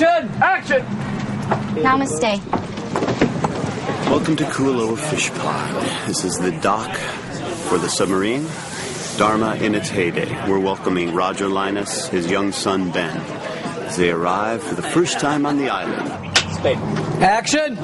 Action! Action! Namaste. Welcome to Kualoa Fish Pond. This is the dock for the submarine. Dharma in its heyday. We're welcoming Roger Linus, his young son Ben, as they arrive for the first time on the island. Action!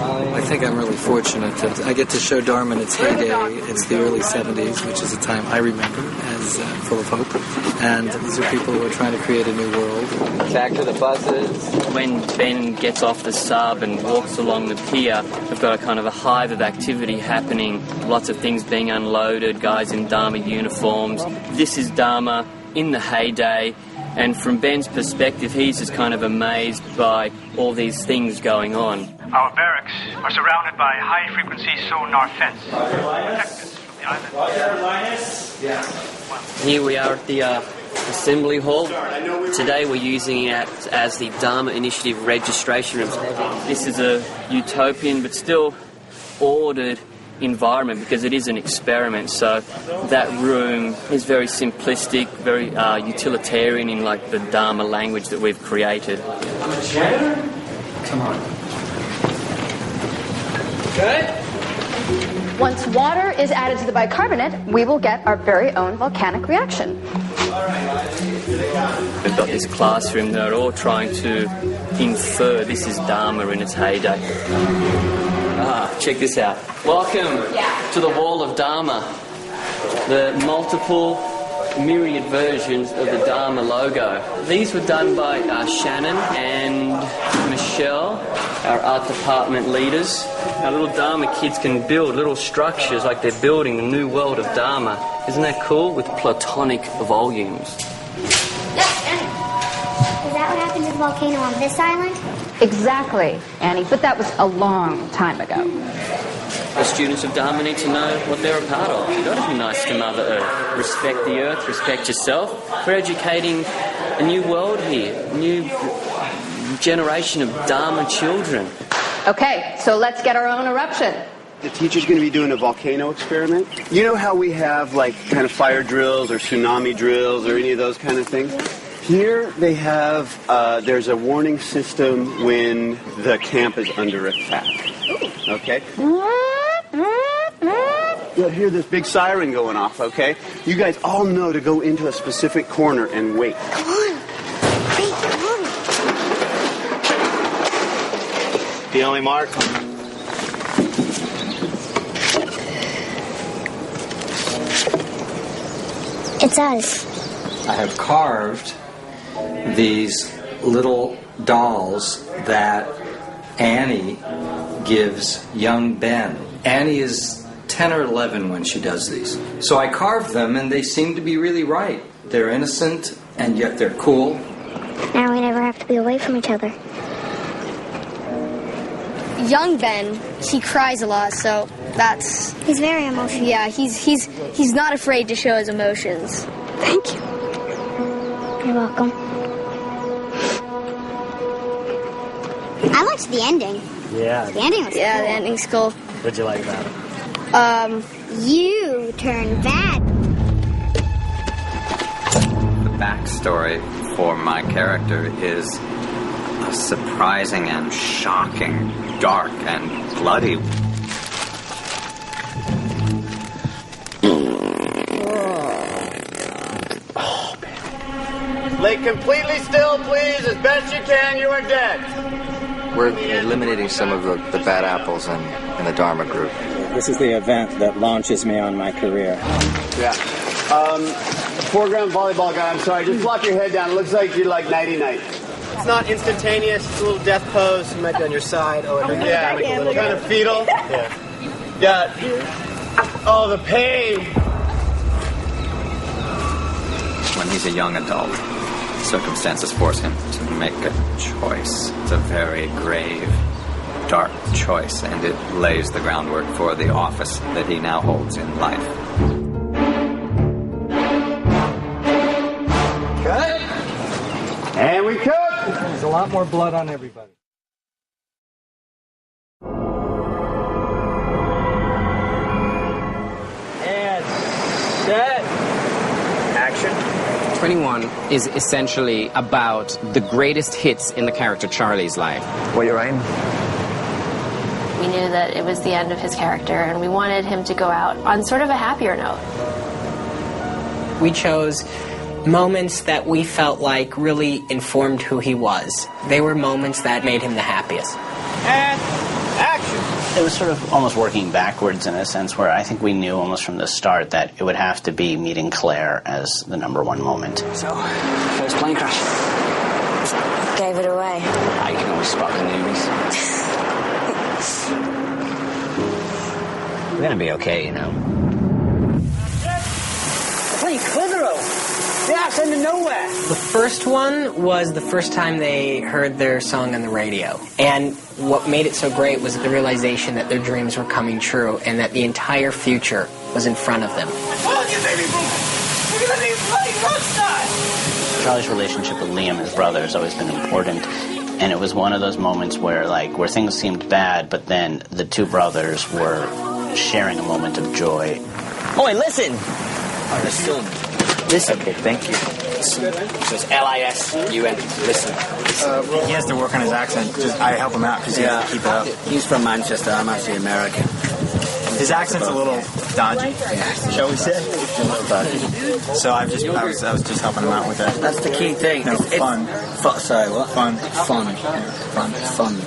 I think I'm really fortunate that I get to show Dharma in its heyday. It's the early 70s, which is a time I remember as full of hope. And these are people who are trying to create a new world. Back to the buses. When Ben gets off the sub and walks along the pier, we've got a kind of a hive of activity happening. Lots of things being unloaded, guys in Dharma uniforms. This is Dharma in the heyday. And from Ben's perspective, he's just kind of amazed by all these things going on. Our barracks are surrounded by high-frequency sonar fence. Protect us from the island. Here we are at the Assembly Hall. Today we're using it as the Dharma Initiative registration room. This is a utopian but still ordered environment because it is an experiment, so that room is very simplistic, very utilitarian in like the Dharma language that we've created. Come on. Good? Once water is added to the bicarbonate, we will get our very own volcanic reaction. We've got this classroom, they're all trying to infer this is Dharma in its heyday. Check this out. Welcome to the Wall of Dharma. The multiple myriad versions of the Dharma logo. These were done by Shannon and Michelle, our art department leaders. Our little Dharma kids can build little structures like they're building the new world of Dharma. Isn't that cool? With platonic volumes. Yes, Annie. Is that what happened to the volcano on this island? Exactly, Annie, but that was a long time ago. The students of Dharma need to know what they're a part of. You've got to be nice to Mother Earth. Respect the Earth, respect yourself. We're educating a new world here, a new generation of Dharma children. Okay, so let's get our own eruption. The teacher's going to be doing a volcano experiment. You know how we have like kind of fire drills or tsunami drills or any of those kind of things? Here they have, there's a warning system when the camp is under attack. Okay? You'll hear this big siren going off, okay? You guys all know to go into a specific corner and wait. Come on. Wait, come on. The only mark. It's us. I have carved these little dolls that Annie gives young Ben. Annie is 10 or 11 when she does these. So I carved them and they seem to be really right. They're innocent and yet they're cool. Now we never have to be away from each other. Young Ben, he cries a lot, so that's... He's very emotional. Yeah, he's not afraid to show his emotions. Thank you. You're welcome. I liked the ending. Yeah. The ending was cool. The ending's cool. What'd you like about it? You turned bad. The backstory for my character is surprising and shocking, dark and bloody. Lay completely still, please. As best you can, you are dead. We're eliminating some of the bad apples in the Dharma group. This is the event that launches me on my career. Yeah. Foreground volleyball guy, I'm sorry. Just flop your head down. It looks like you're like nighty-night. It's not instantaneous. It's a little death pose. You might be on your side. Yeah, like a little kind of fetal. Yeah. Oh, the pain. When he's a young adult, circumstances force him to make a choice. It's a very grave, dark choice, and it lays the groundwork for the office that he now holds in life. Cut. And we cook. There's a lot more blood on everybody. And set. Action. 21 is essentially about the greatest hits in the character Charlie's life. What you're writing? We knew that it was the end of his character, and we wanted him to go out on sort of a happier note. We chose moments that we felt like really informed who he was. They were moments that made him the happiest. And action! It was sort of almost working backwards in a sense where I think we knew almost from the start that it would have to be meeting Claire as the #1 moment. So, first plane crash. Gave it away. I can always spot the newbies. We're gonna be okay, you know. They're playing Clitheroe. The accent of nowhere. The first one was the first time they heard their song on the radio. And what made it so great was the realization that their dreams were coming true and that the entire future was in front of them. Charlie's relationship with Liam, his brother, has always been important. And it was one of those moments where things seemed bad, but then the two brothers were sharing a moment of joy. Oi, listen! Listen. Listen. Okay, thank you. So it's L-I-S-U-N. Listen. He has to work on his accent. I help him out because he has to keep it up. He's from Manchester. I'm actually American. His accent's a little dodgy, shall we say? A little dodgy. So I was just helping him out with that. That's the key thing. No, fun. Sorry, what? Fun. Fun. Yeah, Fun.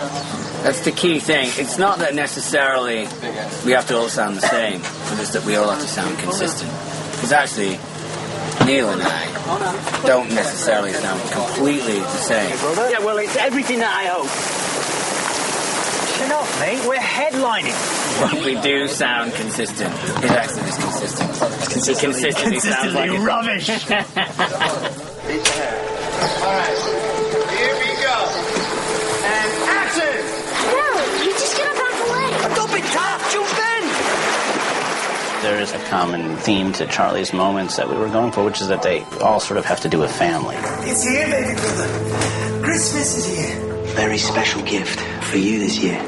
That's the key thing. It's not that necessarily we have to all sound the same, but it's that we all have to sound consistent. Because actually, Neil and I don't necessarily sound completely the same. Yeah, well, it's everything that I hope. Shut up, mate. We're headlining. But we do sound consistent. His accent is consistent. Consistently sounds like rubbish. All right. Here we go. And action! No, you're just gonna back away. Don't be tough, jump in! There is a common theme to Charlie's moments that we were going for, which is that they all sort of have to do with family. It's here, baby brother. Christmas is here. Very special gift for you this year.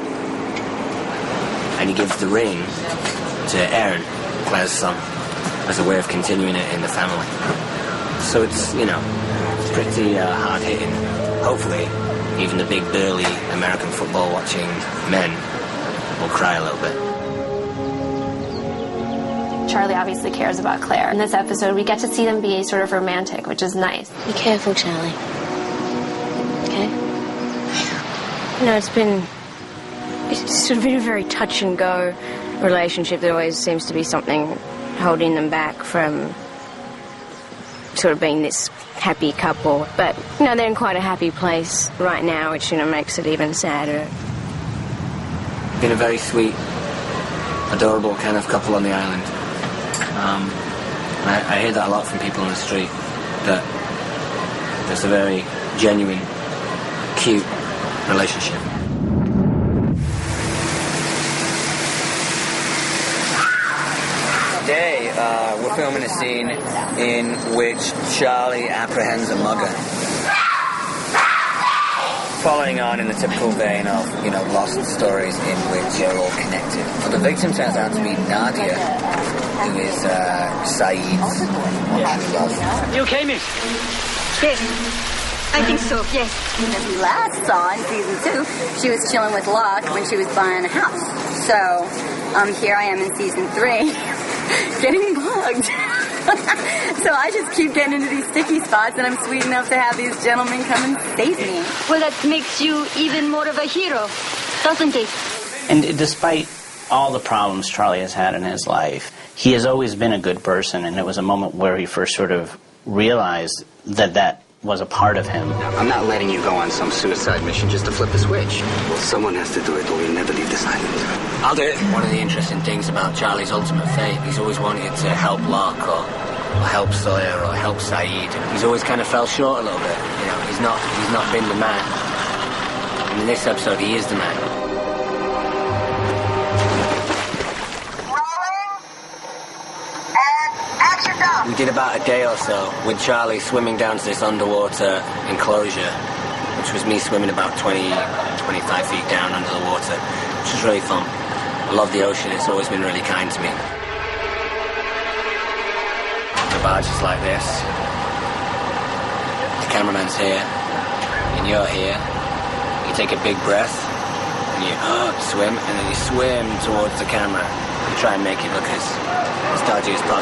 And he gives the ring to Aaron, Claire's son, as a way of continuing it in the family. So it's, pretty hard-hitting. Hopefully, even the big, burly American football-watching men will cry a little bit. Charlie obviously cares about Claire. In this episode, we get to see them be sort of romantic, which is nice. Be careful, Charlie. Okay? It's sort of been a very touch and go relationship. There always seems to be something holding them back from sort of being this happy couple. But, they're in quite a happy place right now, which, makes it even sadder. Been a very sweet, adorable kind of couple on the island. I hear that a lot from people on the street, that there's a very genuine, cute relationship. Today, we're filming a scene in which Charlie apprehends a mugger. Following on in the typical vein of, lost stories in which you're all connected. Well, the victim turns out to be Nadia, who is Saeed's love. You okay, miss? Yes. I think so, yes. As we last saw in season 2, she was chilling with Locke when she was buying a house. So, here I am in season 3, getting bugged. So I just keep getting into these sticky spots, and I'm sweet enough to have these gentlemen come and save me. Well, that makes you even more of a hero, doesn't it? And despite all the problems Charlie has had in his life, he has always been a good person, and it was a moment where he first sort of realized that was a part of him. I'm not letting you go on some suicide mission just to flip the switch. Well, someone has to do it, or we'll never leave this island. I'll do it. One of the interesting things about Charlie's ultimate fate, he's always wanted to help Locke or help Sawyer or help Saeed. He's always kind of fell short a little bit. He's not been the man. And in this episode, he is the man. We did about a day or so with Charlie swimming down to this underwater enclosure, which was me swimming about 25 feet down under the water, which was really fun. I love the ocean. It's always been really kind to me. The barge is like this. cameraman's here, and you're here. You take a big breath, and you swim, and then you swim towards the camera. You try and make it look as dodgy as possible.